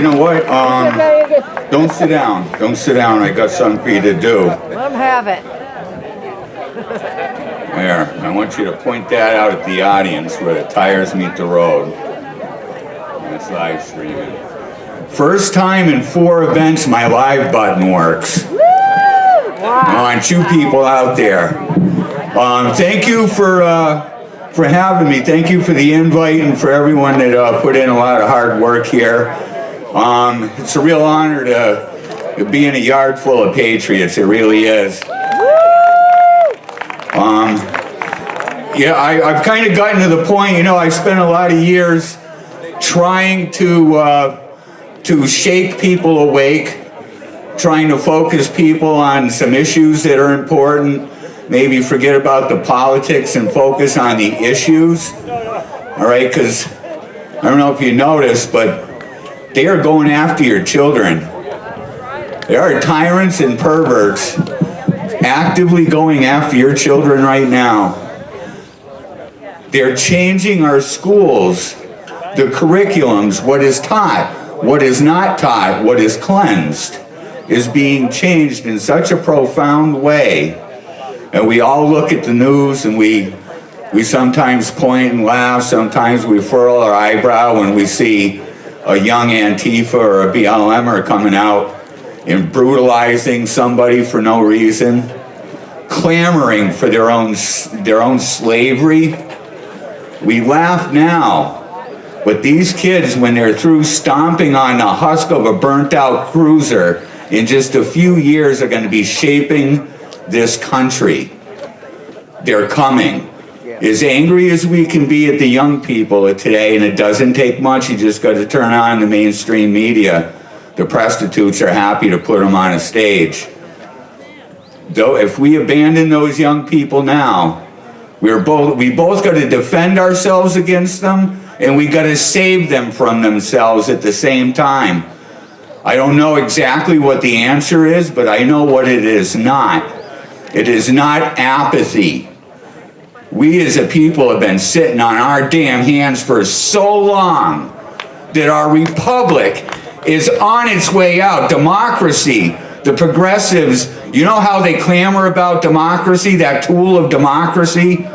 know what? Don't sit down. Don't sit down. I got something for you to do. Let them have it. There. I want you to point that out at the audience where the tires meet the road. It's live streaming. First time in 4 events my live button works. I want you people out there. Thank you for having me. Thank you for the invite and for everyone that put in a lot of hard work here. It's a real honor to be in a yard full of patriots. It really is. Yeah, I've kind of gotten to the point, you know, I spent a lot of years trying to shake people awake, trying to focus people on some issues that are important, maybe forget about the politics and focus on the issues, all right, because I don't know if you noticed, but they are going after your children. There are tyrants and perverts actively going after your children right now. They're changing our schools, the curriculums, what is taught, what is not taught, what is cleansed, is being changed in such a profound way. And we all look at the news and we sometimes point and laugh, sometimes we furl our eyebrow when we see a young Antifa or a BLMer coming out and brutalizing somebody for no reason, clamoring for their own slavery. We laugh now, but these kids, when they're through stomping on the husk of a burnt-out cruiser, in just a few years are going to be shaping this country. They're coming. As angry as we can be at the young people of today, and it doesn't take much, you just got to turn on the mainstream media. The prostitutes are happy to put them on a stage. Though if we abandon those young people now, we both got to defend ourselves against them, and we got to save them from themselves at the same time. I don't know exactly what the answer is, but I know what it is not. It is not apathy. We as a people have been sitting on our damn hands for so long that our republic is on its way out. Democracy, the progressives, you know how they clamor about democracy, that tool of democracy?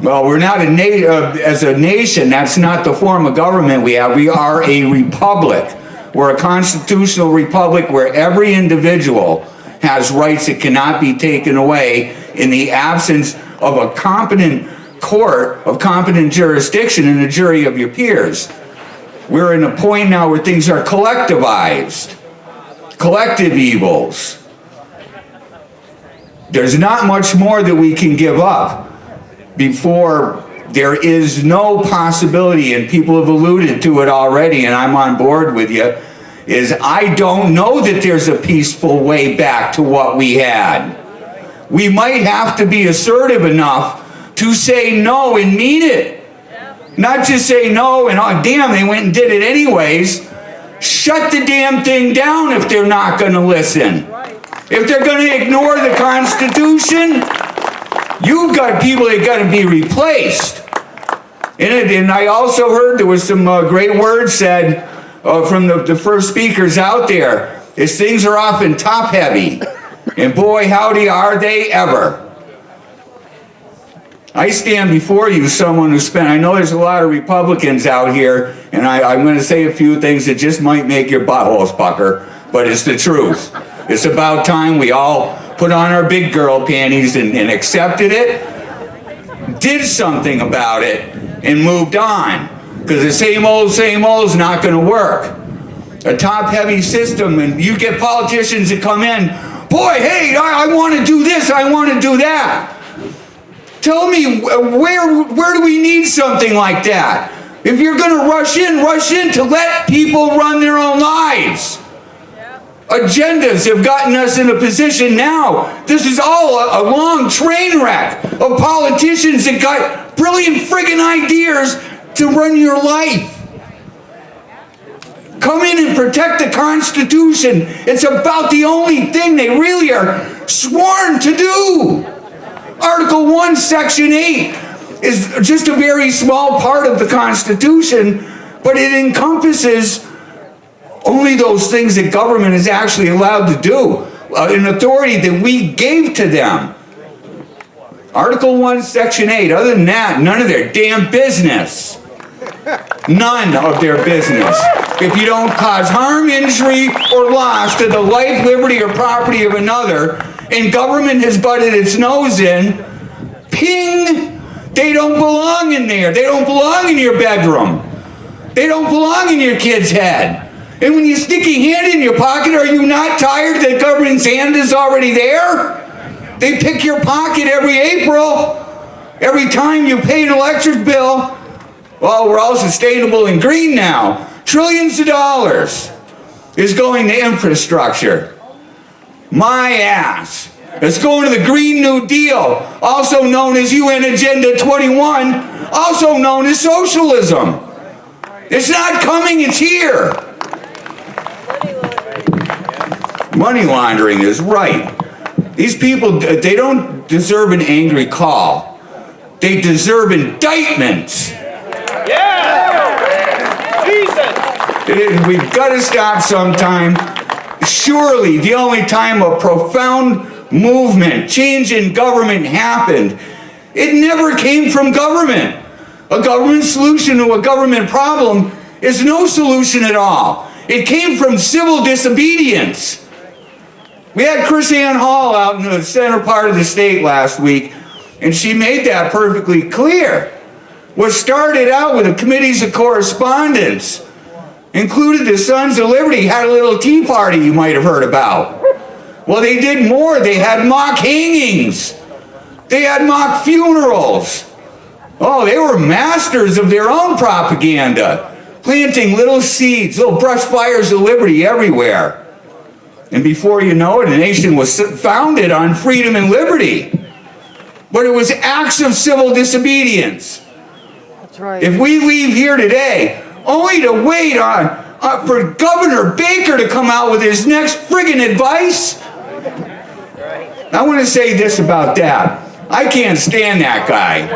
Well, we're not as a nation, that's not the form of government we have. We are a republic. We're a constitutional republic where every individual has rights that cannot be taken away in the absence of a competent court, of competent jurisdiction, and a jury of your peers. We're in a point now where things are collectivized, collective evils. There's not much more that we can give up before there is no possibility, and people have alluded to it already, and I'm on board with you, is I don't know that there's a peaceful way back to what we had. We might have to be assertive enough to say no and mean it. Not just say no and, oh, damn, they went and did it anyways. Shut the damn thing down if they're not going to listen. If they're going to ignore the Constitution, you've got people that got to be replaced. And I also heard there was some great words said from the first speakers out there, is things are often top-heavy. And boy, howdy, are they ever. I stand before you, someone who spent, I know there's a lot of Republicans out here, and I'm going to say a few things that just might make your buttholes pucker, but it's the truth. It's about time we all put on our big girl panties and accepted it, did something about it, and moved on. Because the same old is not going to work. A top-heavy system, and you get politicians that come in, boy, hey, I want to do this, I want to do that. Tell me, where do we need something like that? If you're going to rush in to let people run their own lives. Agendas have gotten us in a position now. This is all a long train wreck of politicians that got brilliant friggin' ideas to run your life. Come in and protect the Constitution. It's about the only thing they really are sworn to do. Article 1, Section 8 is just a very small part of the Constitution, but it encompasses Only those things that government is actually allowed to do, an authority that we gave to them. Article 1, Section 8, other than that, none of their damn business. None of their business. If you don't cause harm, injury, or loss to the life, liberty, or property of another, and government has butted its nose in, ping, they don't belong in there. They don't belong in your bedroom. They don't belong in your kid's head. And when you stick your hand in your pocket, are you not tired that government's hand is already there? They pick your pocket every April. Every time you pay an electric bill, well, we're all sustainable and green now. Trillions of dollars is going to infrastructure. My ass. It's going to the Green New Deal, also known as UN Agenda 21, also known as socialism. It's not coming, it's here. Money laundering is right. These people, they don't deserve an angry call. They deserve indictments. Yeah! Jesus! We've got to stop sometime. Surely the only time a profound movement, change in government happened, it never came from government. A government solution to a government problem is no solution at all. It came from civil disobedience. We had Chris Ann Hall out in the center part of the state last week, and she made that perfectly clear. What started out with the committees of correspondence included the Sons of Liberty, had a little tea party you might have heard about. Well, they did more. They had mock hangings. They had mock funerals. Oh, they were masters of their own propaganda, planting little seeds, little brush fires of liberty everywhere. And before you know it, a nation was founded on freedom and liberty. But it was acts of civil disobedience. That's right. If we leave here today, only to wait for Governor Baker to come out with his next friggin' advice, I want to say this about that. I can't stand that guy.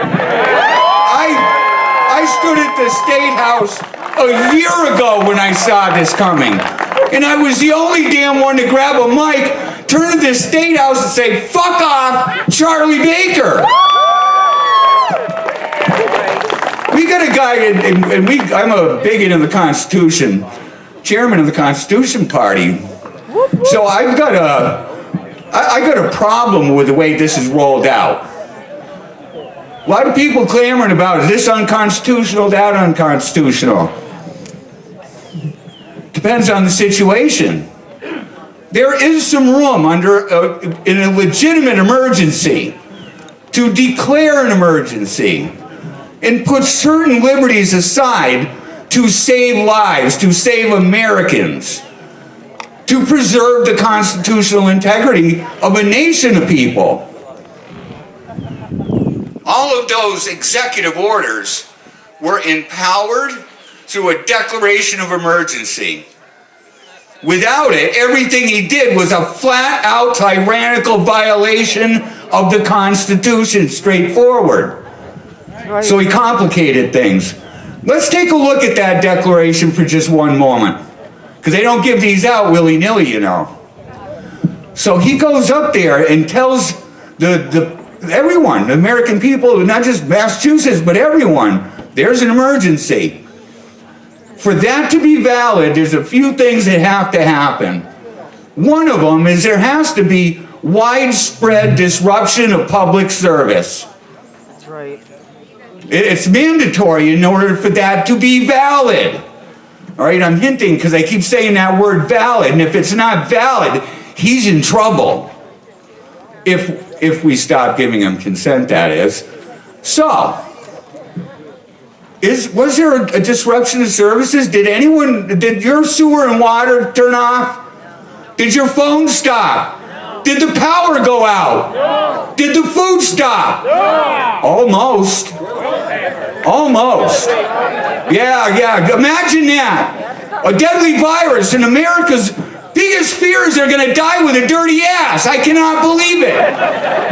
I stood at the State House a year ago when I saw this coming. And I was the only damn one to grab a mic, turn to the State House and say, "Fuck off, Charlie Baker." We got a guy, and I'm a bigot in the Constitution, chairman of the Constitution Party. So I got a problem with the way this is rolled out. A lot of people clamoring about, is this unconstitutional, that unconstitutional? Depends on the situation. There is some room in a legitimate emergency to declare an emergency and put certain liberties aside to save lives, to save Americans, to preserve the constitutional integrity of a nation of people. All of those executive orders were empowered through a declaration of emergency. Without it, everything he did was a flat-out tyrannical violation of the Constitution, straightforward. Right. So he complicated things. Let's take a look at that declaration for just one moment, because they don't give these out willy-nilly, you know. So he goes up there and tells everyone, the American people, not just Massachusetts, but everyone, there's an emergency. For that to be valid, there's a few things that have to happen. One of them is there has to be widespread disruption of public service. That's right. It's mandatory in order for that to be valid. All right, I'm hinting because I keep saying that word valid, and if it's not valid, he's in trouble. If we stop giving him consent, that is. So, was there a disruption of services? Did your sewer and water turn off? Did your phone stop? No. Did the power go out? No. Did the food stop? No. Almost. Almost. Yeah. Imagine that. A deadly virus and America's biggest fears are going to die with a dirty ass. I cannot believe it.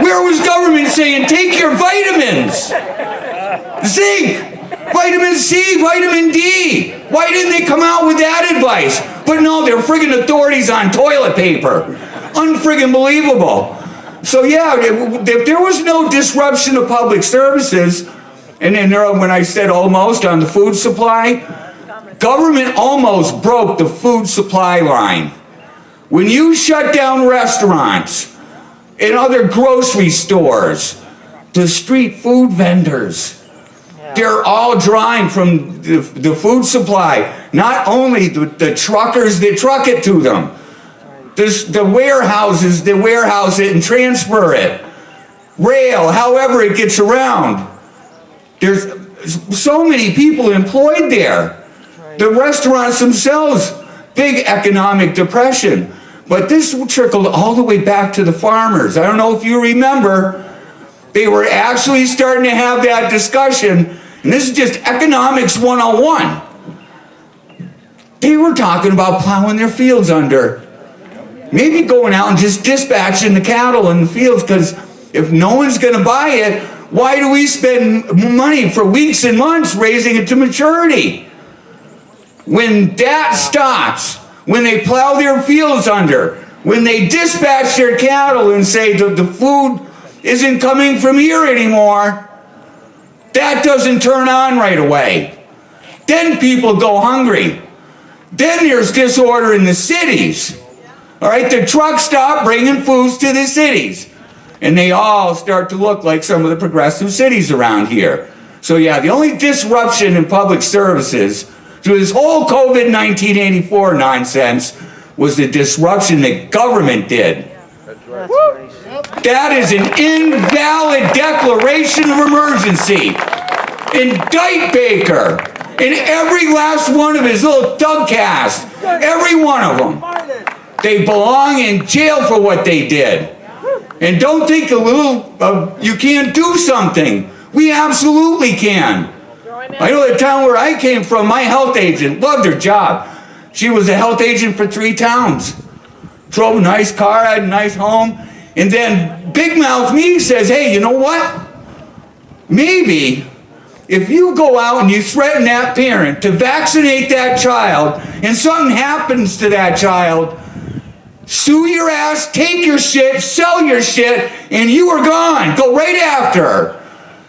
Where was government saying, take your vitamins? Zinc. Vitamin C, vitamin D. Why didn't they come out with that advice? But no, they're friggin' authorities on toilet paper. Unfriggin' believable. So yeah, if there was no disruption of public services, and then when I said almost on the food supply, government almost broke the food supply line. When you shut down restaurants and other grocery stores, the street food vendors, they're all drawing from the food supply. Not only the truckers that truck it to them, the warehouses that warehouse it and transfer it, rail, however it gets around. There's so many people employed there. The restaurants themselves, big economic depression. But this trickled all the way back to the farmers. I don't know if you remember, they were actually starting to have that discussion, and this is just economics 101. They were talking about plowing their fields under. Maybe going out and just dispatching the cattle in the fields, because if no one's going to buy it, why do we spend money for weeks and months raising it to maturity? When that stops, when they plow their fields under, when they dispatch their cattle and say the food isn't coming from here anymore, that doesn't turn on right away. Then people go hungry. Then there's disorder in the cities. All right, the trucks stop bringing foods to the cities. And they all start to look like some of the progressive cities around here. So yeah, the only disruption in public services through this whole COVID 1984 nonsense was the disruption that government did. That's right. That is an invalid declaration of emergency. Indict Baker and every last one of his little thugcasts, every one of them. They belong in jail for what they did. And don't think you can't do something. We absolutely can. I know the town where I came from, my health agent loved her job. She was a health agent for 3 towns. Drove a nice car, had a nice home. And then Big Mouth me says, hey, you know what? Maybe if you go out and you threaten that parent to vaccinate that child and something happens to that child, sue your ass, take your shit, sell your shit, and you are gone. Go right after her.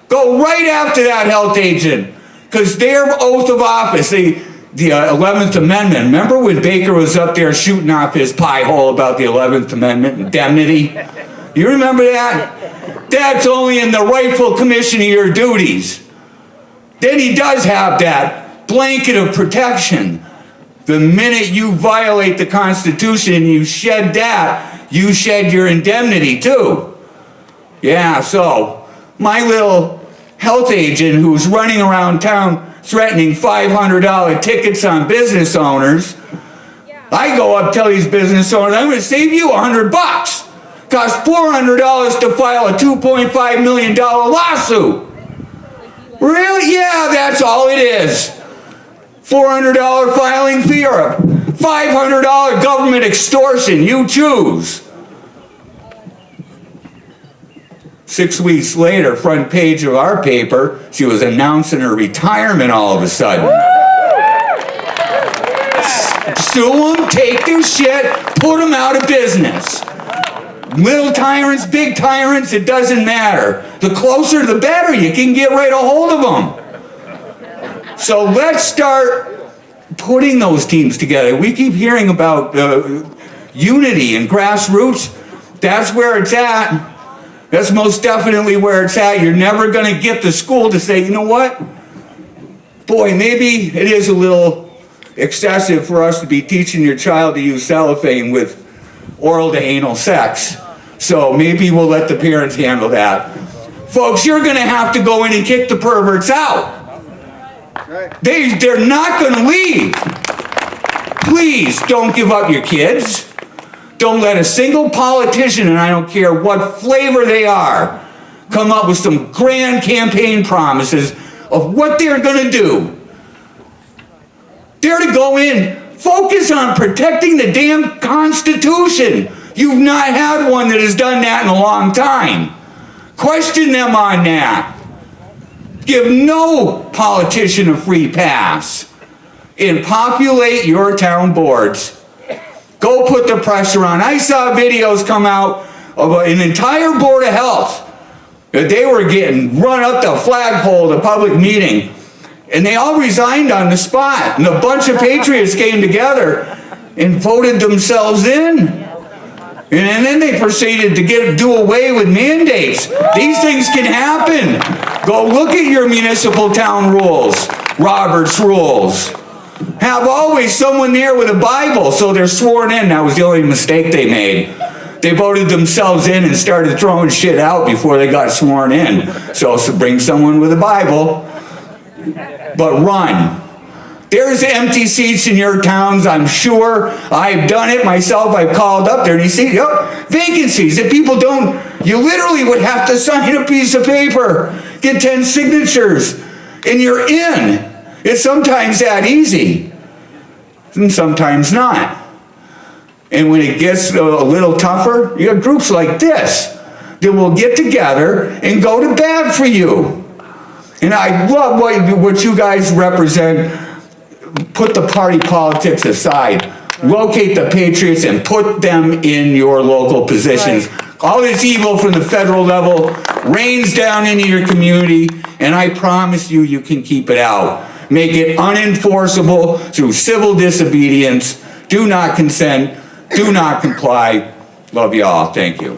Go right after that health agent. Because their oath of office, the 11th Amendment, remember when Baker was up there shooting off his pie hole about the 11th Amendment indemnity? You remember that? That's only in the rightful commission of your duties. Then he does have that blanket of protection. The minute you violate the Constitution and you shed that, you shed your indemnity too. Yeah, so my little health agent who's running around town threatening $500 tickets on business owners, I go up tell these business owners, I'm going to save you $100. Cost $400 to file a $2.5 million lawsuit. Really? Yeah, that's all it is. $400 filing fee or a $500 government extortion. You choose. 6 weeks later, front page of our paper, she was announcing her retirement all of a sudden. Sue them, take their shit, put them out of business. Little tyrants, big tyrants, it doesn't matter. The closer the better, you can get right a hold of them. So let's start putting those teams together. We keep hearing about unity and grassroots. That's where it's at. That's most definitely where it's at. You're never going to get the school to say, you know what? Boy, maybe it is a little excessive for us to be teaching your child to use cellophane with oral to anal sex. So maybe we'll let the parents handle that. Folks, you're going to have to go in and kick the perverts out. They're not going to leave. Please don't give up your kids. Don't let a single politician, and I don't care what flavor they are, come up with some grand campaign promises of what they're going to do. They're to go in, focus on protecting the damn Constitution. You've not had one that has done that in a long time. Question them on that. Give no politician a free pass. and populate your town boards. Go put the pressure on. I saw videos come out of an entire Board of Health that they were getting run up the flagpole at a public meeting. And they all resigned on the spot. And a bunch of patriots came together and voted themselves in. And then they proceeded to do away with mandates. These things can happen. Go look at your municipal town rules, Robert's rules. Have always someone there with a Bible so they're sworn in. That was the only mistake they made. They voted themselves in and started throwing shit out before they got sworn in. So bring someone with a Bible, but run. There's empty seats in your towns, I'm sure. I've done it myself. I've called up there and you see vacancies that people don't, you literally would have to sign a piece of paper, get 10 signatures, and you're in. It's sometimes that easy, and sometimes not. And when it gets a little tougher, you have groups like this that will get together and go to bat for you. And I love what you guys represent. Put the party politics aside. Locate the patriots and put them in your local positions. Right. All this evil from the federal level rains down into your community, and I promise you, you can keep it out. Make it unenforceable through civil disobedience. Do not consent. Do not comply. Love you all. Thank you.